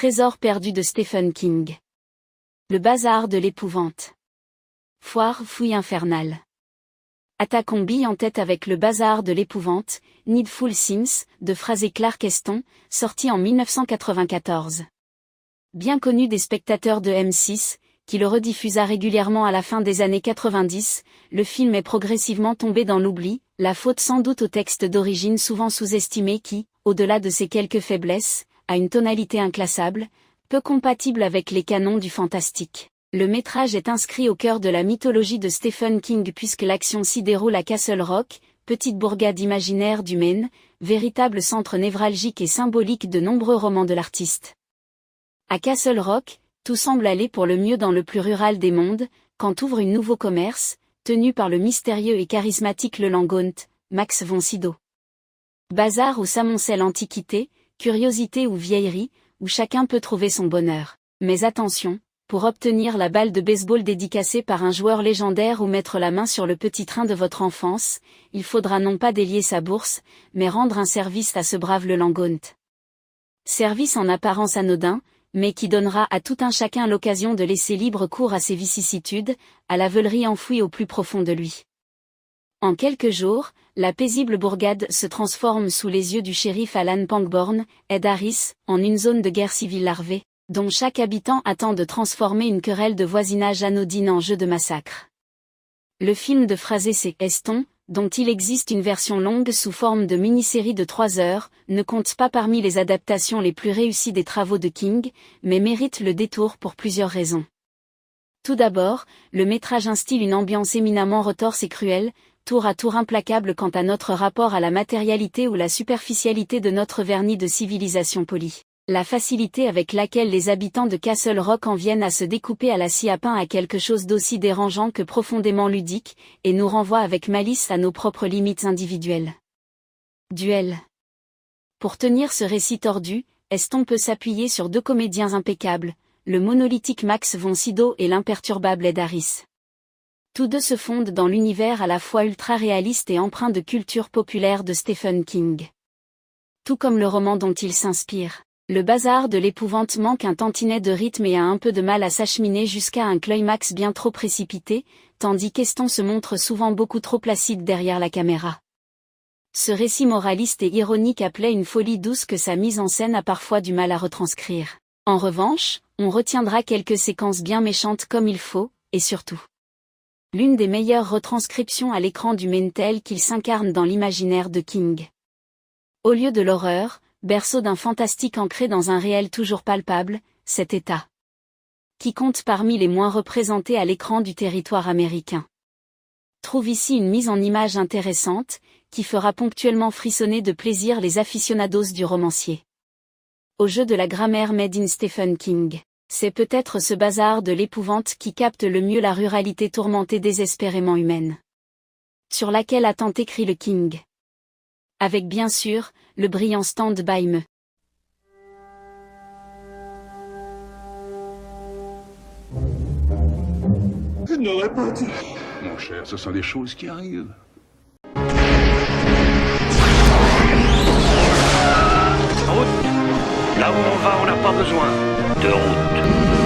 trésor perdu de Stephen King. Le bazar de l'épouvante. Foire, fouille infernale. Attaquons bille en tête avec le bazar de l'épouvante, Needful Sims, de Fraser Clark Heston, sorti en 1994. Bien connu des spectateurs de M6, qui le rediffusa régulièrement à la fin des années 90, le film est progressivement tombé dans l'oubli, la faute sans doute au texte d'origine souvent sous-estimé qui, au-delà de ses quelques faiblesses, a une tonalité inclassable, peu compatible avec les canons du fantastique. Le métrage est inscrit au cœur de la mythologie de Stephen King puisque l'action s'y déroule à Castle Rock, petite bourgade imaginaire du Maine, véritable centre névralgique et symbolique de nombreux romans de l'artiste. À Castle Rock, tout semble aller pour le mieux dans le plus rural des mondes, quand ouvre un nouveau commerce, tenu par le mystérieux et charismatique Le Langaunt, Max von Sydow. Bazar où s'amoncelle antiquité, curiosité ou vieillerie, où chacun peut trouver son bonheur. Mais attention, pour obtenir la balle de baseball dédicacée par un joueur légendaire ou mettre la main sur le petit train de votre enfance, il faudra non pas délier sa bourse, mais rendre un service à ce brave Le Langaunt. Service en apparence anodin, mais qui donnera à tout un chacun l'occasion de laisser libre cours à ses vicissitudes, à la veulerie enfouie au plus profond de lui. En quelques jours, la paisible bourgade se transforme sous les yeux du shérif Alan Pangborn, Ed Harris, en une zone de guerre civile larvée, dont chaque habitant attend de transformer une querelle de voisinage anodine en jeu de massacre. Le film de Fraser Heston, dont il existe une version longue sous forme de mini-série de 3 heures, ne compte pas parmi les adaptations les plus réussies des travaux de King, mais mérite le détour pour plusieurs raisons. Tout d'abord, le métrage instille une ambiance éminemment retorse et cruelle, tour à tour implacable quant à notre rapport à la matérialité ou la superficialité de notre vernis de civilisation polie. La facilité avec laquelle les habitants de Castle Rock en viennent à se découper à la scie à pain à quelque chose d'aussi dérangeant que profondément ludique, et nous renvoie avec malice à nos propres limites individuelles. Duel. Pour tenir ce récit tordu, Heston peut s'appuyer sur 2 comédiens impeccables, le monolithique Max von Sydow et l'imperturbable Ed Harris. Tous deux se fondent dans l'univers à la fois ultra-réaliste et empreint de culture populaire de Stephen King. Tout comme le roman dont il s'inspire. Le bazar de l'épouvante manque un tantinet de rythme et a un peu de mal à s'acheminer jusqu'à un climax bien trop précipité, tandis qu'Heston se montre souvent beaucoup trop placide derrière la caméra. Ce récit moraliste et ironique appelait une folie douce que sa mise en scène a parfois du mal à retranscrire. En revanche, on retiendra quelques séquences bien méchantes comme il faut, et surtout. L'une des meilleures retranscriptions à l'écran du Maine tel qu'il s'incarne dans l'imaginaire de King. Au lieu de l'horreur, berceau d'un fantastique ancré dans un réel toujours palpable, cet État. Qui compte parmi les moins représentés à l'écran du territoire américain. Trouve ici une mise en image intéressante, qui fera ponctuellement frissonner de plaisir les aficionados du romancier. Au jeu de la grammaire made in Stephen King, c'est peut-être ce bazar de l'épouvante qui capte le mieux la ruralité tourmentée désespérément humaine. Sur laquelle a tant écrit le King. Avec bien sûr, le brillant Stand By Me. Je n'aurais pas dû. Mon cher, ce sont des choses qui arrivent. Route. Là où on va, on n'a pas besoin de route.